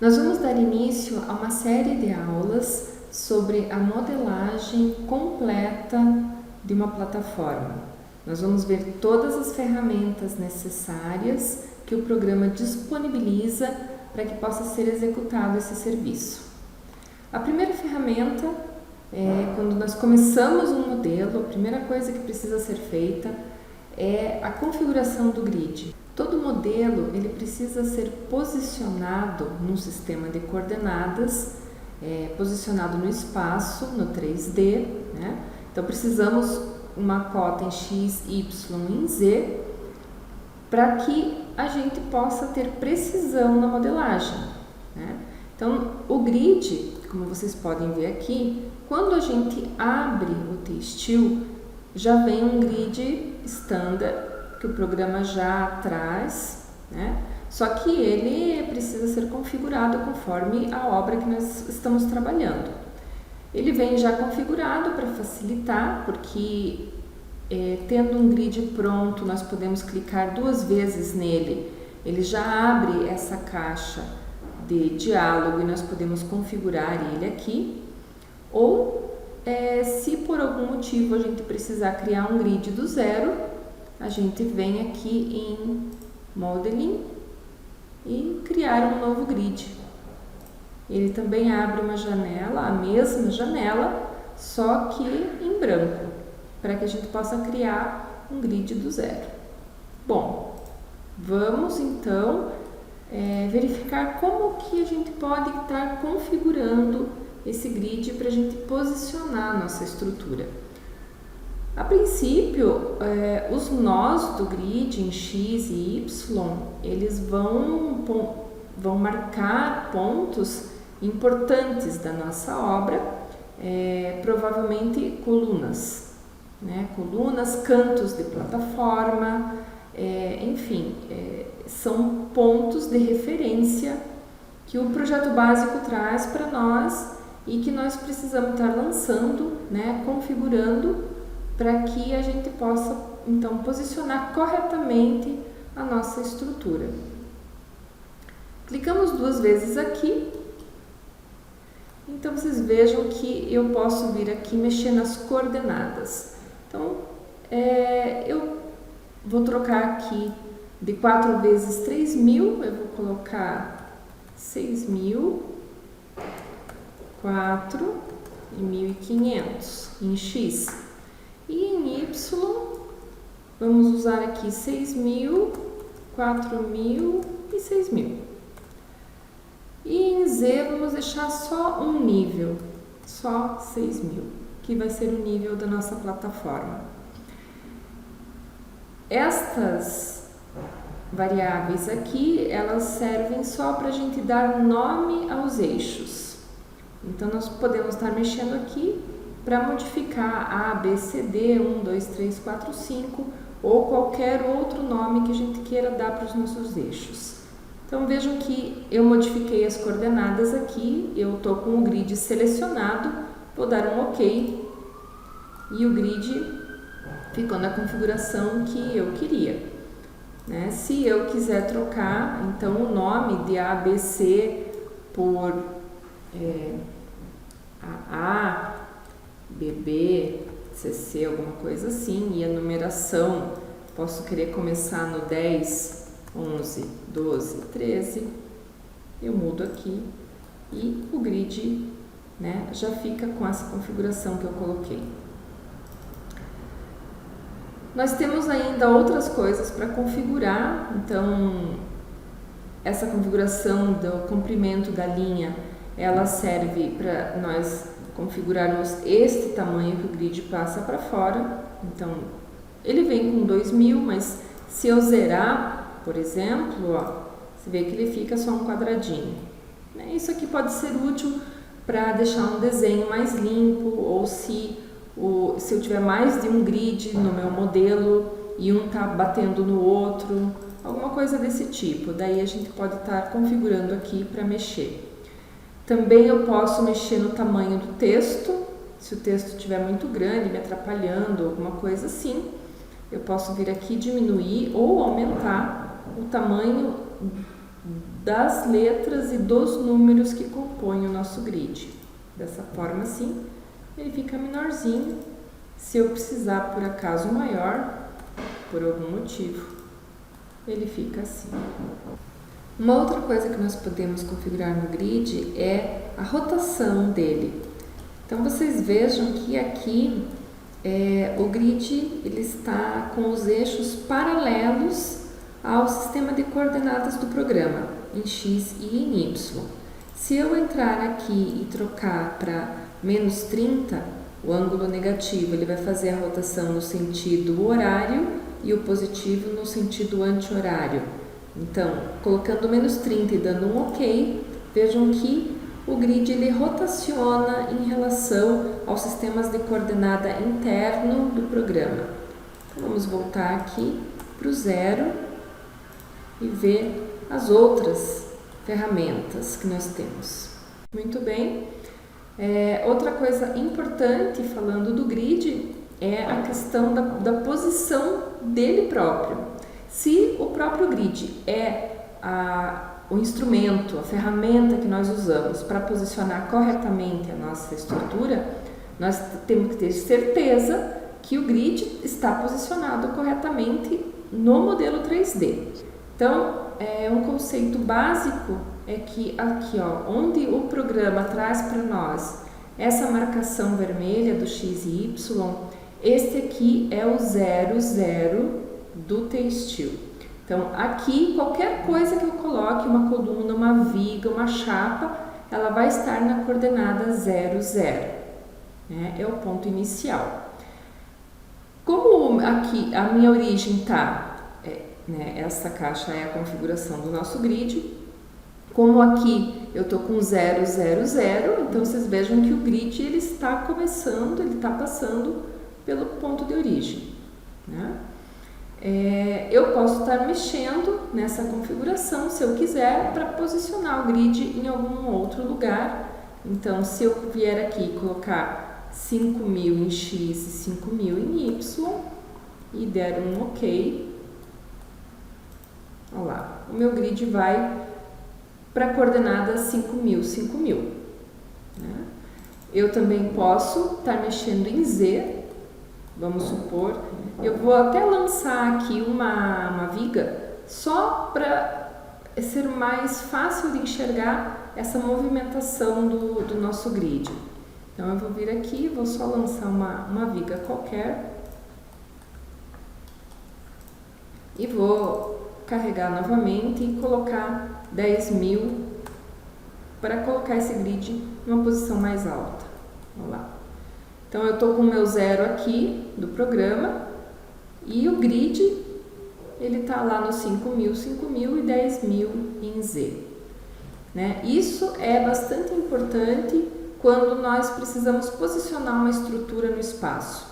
Nós vamos dar início a uma série de aulas sobre a modelagem completa de uma plataforma. Nós vamos ver todas as ferramentas necessárias que o programa disponibiliza para que possa ser executado esse serviço. A primeira ferramenta é quando nós começamos um modelo, a primeira coisa que precisa ser feita é a configuração do grid. Todo modelo ele precisa ser posicionado num sistema de coordenadas, posicionado no espaço, no 3D, né? Então precisamos uma cota em x, y e em z para que a gente possa ter precisão na modelagem, né? Então o grid, como vocês podem ver aqui, quando a gente abre o T-Steel, já vem um grid standard que o programa já traz, né? Só que ele precisa ser configurado conforme a obra que nós estamos trabalhando. Ele vem já configurado para facilitar, porque tendo um grid pronto, nós podemos clicar 2 vezes nele. Ele já abre essa caixa de diálogo e nós podemos configurar ele aqui. Ou, se por algum motivo a gente precisar criar um grid do zero, a gente vem aqui em Modeling e criar um novo grid. Ele também abre uma janela, a mesma janela, só que em branco, para que a gente possa criar um grid do zero. Bom, vamos então verificar como que a gente pode estar configurando esse grid para a gente posicionar a nossa estrutura. A princípio, os nós do grid em x e y, eles vão marcar pontos importantes da nossa obra, provavelmente colunas, né? Colunas, cantos de plataforma, enfim, são pontos de referência que o projeto básico traz para nós e que nós precisamos estar lançando, né? Configurando para que a gente possa, então, posicionar corretamente a nossa estrutura. Clicamos 2 vezes aqui. Então, vocês vejam que eu posso vir aqui mexer nas coordenadas. Então, eu vou trocar aqui de 4 vezes 3.000, eu vou colocar 6.000, 4 e 1.500 em x. E em y, vamos usar aqui 6.000, 4.000 e 6.000. E em z, vamos deixar só um nível, só 6.000, que vai ser o nível da nossa plataforma. Estas variáveis aqui, elas servem só para a gente dar nome aos eixos. Então, nós podemos estar mexendo aqui para modificar A, B, C, D, 1, 2, 3, 4, 5 ou qualquer outro nome que a gente queira dar para os nossos eixos. Então vejam que eu modifiquei as coordenadas aqui, eu estou com o grid selecionado, vou dar um OK e o grid ficou na configuração que eu queria, né? Se eu quiser trocar, então o nome de A, B, C por A, BB, CC, alguma coisa assim, e a numeração, posso querer começar no 10, 11, 12, 13, eu mudo aqui e o grid, né, já fica com essa configuração que eu coloquei. Nós temos ainda outras coisas para configurar, então essa configuração do comprimento da linha, ela serve para nós configurarmos este tamanho que o grid passa para fora. Então, ele vem com 2.000, mas se eu zerar, por exemplo, ó, você vê que ele fica só um quadradinho. Isso aqui pode ser útil para deixar um desenho mais limpo, ou se eu tiver mais de um grid no meu modelo e um está batendo no outro, alguma coisa desse tipo. Daí a gente pode estar configurando aqui para mexer. Também eu posso mexer no tamanho do texto, se o texto estiver muito grande, me atrapalhando, alguma coisa assim. Eu posso vir aqui diminuir ou aumentar o tamanho das letras e dos números que compõem o nosso grid. Dessa forma assim, ele fica menorzinho. Se eu precisar por acaso maior, por algum motivo, ele fica assim. Uma outra coisa que nós podemos configurar no grid é a rotação dele. Então vocês vejam que aqui o grid ele está com os eixos paralelos ao sistema de coordenadas do programa, em X e em Y. Se eu entrar aqui e trocar para menos 30, o ângulo negativo ele vai fazer a rotação no sentido horário e o positivo no sentido anti-horário. Então, colocando menos 30 e dando um OK, vejam que o grid ele rotaciona em relação aos sistemas de coordenada interno do programa. Então, vamos voltar aqui para o 0 e ver as outras ferramentas que nós temos. Muito bem. Outra coisa importante falando do grid é a questão da posição dele próprio. Se o próprio grid é o instrumento, a ferramenta que nós usamos para posicionar corretamente a nossa estrutura, nós temos que ter certeza que o grid está posicionado corretamente no modelo 3D. Então, um conceito básico é que aqui, onde o programa traz para nós essa marcação vermelha do X e Y, este aqui é o 0, 0 do textil. Então, aqui, qualquer coisa que eu coloque, uma coluna, uma viga, uma chapa, ela vai estar na coordenada 0, 0. É o ponto inicial. Como aqui a minha origem está, essa caixa é a configuração do nosso grid, como aqui eu estou com 0, 0, 0, então vocês vejam que o grid ele está começando, ele está passando pelo ponto de origem. Né? Eu posso estar mexendo nessa configuração, se eu quiser, para posicionar o grid em algum outro lugar. Então, se eu vier aqui e colocar 5.000 em X e 5.000 em Y e der um OK, olha lá, o meu grid vai para a coordenada 5.000, 5.000. Né? Eu também posso estar mexendo em Z, vamos supor, eu vou até lançar aqui uma viga só para ser mais fácil de enxergar essa movimentação do nosso grid. Então eu vou vir aqui, vou só lançar uma viga qualquer e vou carregar novamente e colocar 10.000 para colocar esse grid numa posição mais alta. Vamos lá. Então eu estou com o meu 0 aqui do programa e o grid ele está lá no 5.000, 5.000 e 10.000 em Z. Né? Isso é bastante importante quando nós precisamos posicionar uma estrutura no espaço.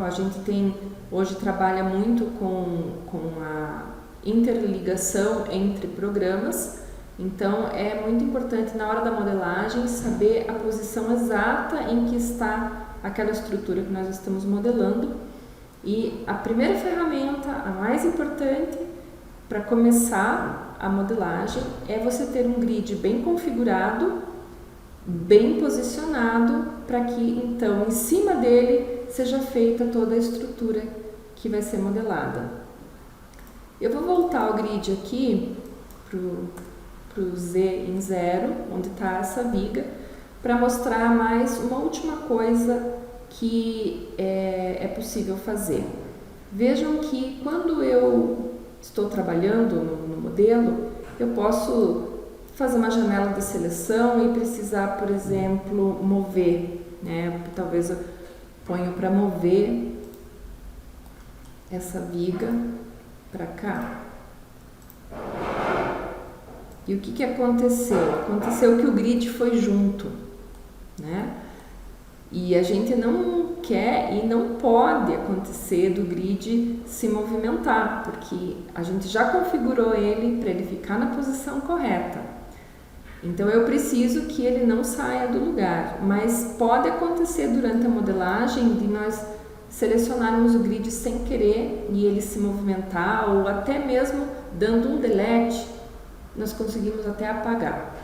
A gente hoje trabalha muito com a interligação entre programas, então é muito importante na hora da modelagem saber a posição exata em que está aquela estrutura que nós estamos modelando. E a primeira ferramenta, a mais importante para começar a modelagem, é você ter um grid bem configurado, bem posicionado, para que então em cima dele seja feita toda a estrutura que vai ser modelada. Eu vou voltar o grid aqui para o Z em 0, onde está essa viga, para mostrar mais uma última coisa que é possível fazer. Vejam que quando eu estou trabalhando no modelo, eu posso fazer uma janela de seleção e precisar, por exemplo, mover, talvez eu ponho para mover essa viga para cá. E o que aconteceu? Aconteceu que o grid foi junto, né? E a gente não quer e não pode acontecer do grid se movimentar, porque a gente já configurou ele para ele ficar na posição correta. Então eu preciso que ele não saia do lugar, mas pode acontecer durante a modelagem de nós selecionarmos o grid sem querer e ele se movimentar, ou até mesmo dando um delete, nós conseguimos até apagar.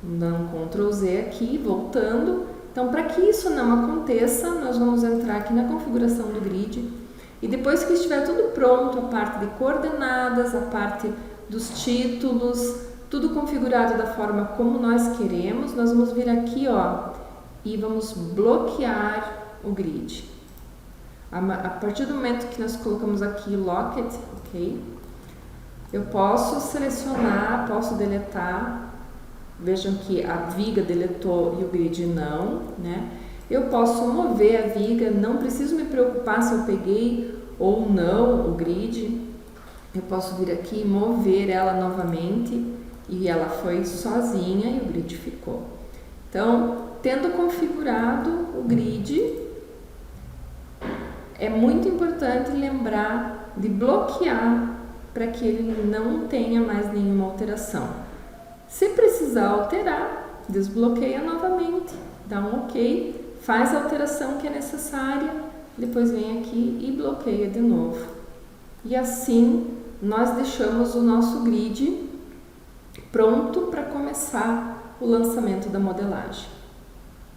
Dando um Ctrl Z aqui, voltando. Então, para que isso não aconteça, nós vamos entrar aqui na configuração do grid e depois que estiver tudo pronto, a parte de coordenadas, a parte dos títulos, tudo configurado da forma como nós queremos, nós vamos vir aqui, ó, e vamos bloquear o grid. A partir do momento que nós colocamos aqui Locked, ok? Eu posso selecionar, posso deletar. Vejam que a viga deletou e o grid não, né? Eu posso mover a viga, não preciso me preocupar se eu peguei ou não o grid. Eu posso vir aqui e mover ela novamente e ela foi sozinha e o grid ficou. Então, tendo configurado o grid, é muito importante lembrar de bloquear para que ele não tenha mais nenhuma alteração. Se precisar alterar, desbloqueia novamente, dá um OK, faz a alteração que é necessária, depois vem aqui e bloqueia de novo. E assim nós deixamos o nosso grid pronto para começar o lançamento da modelagem.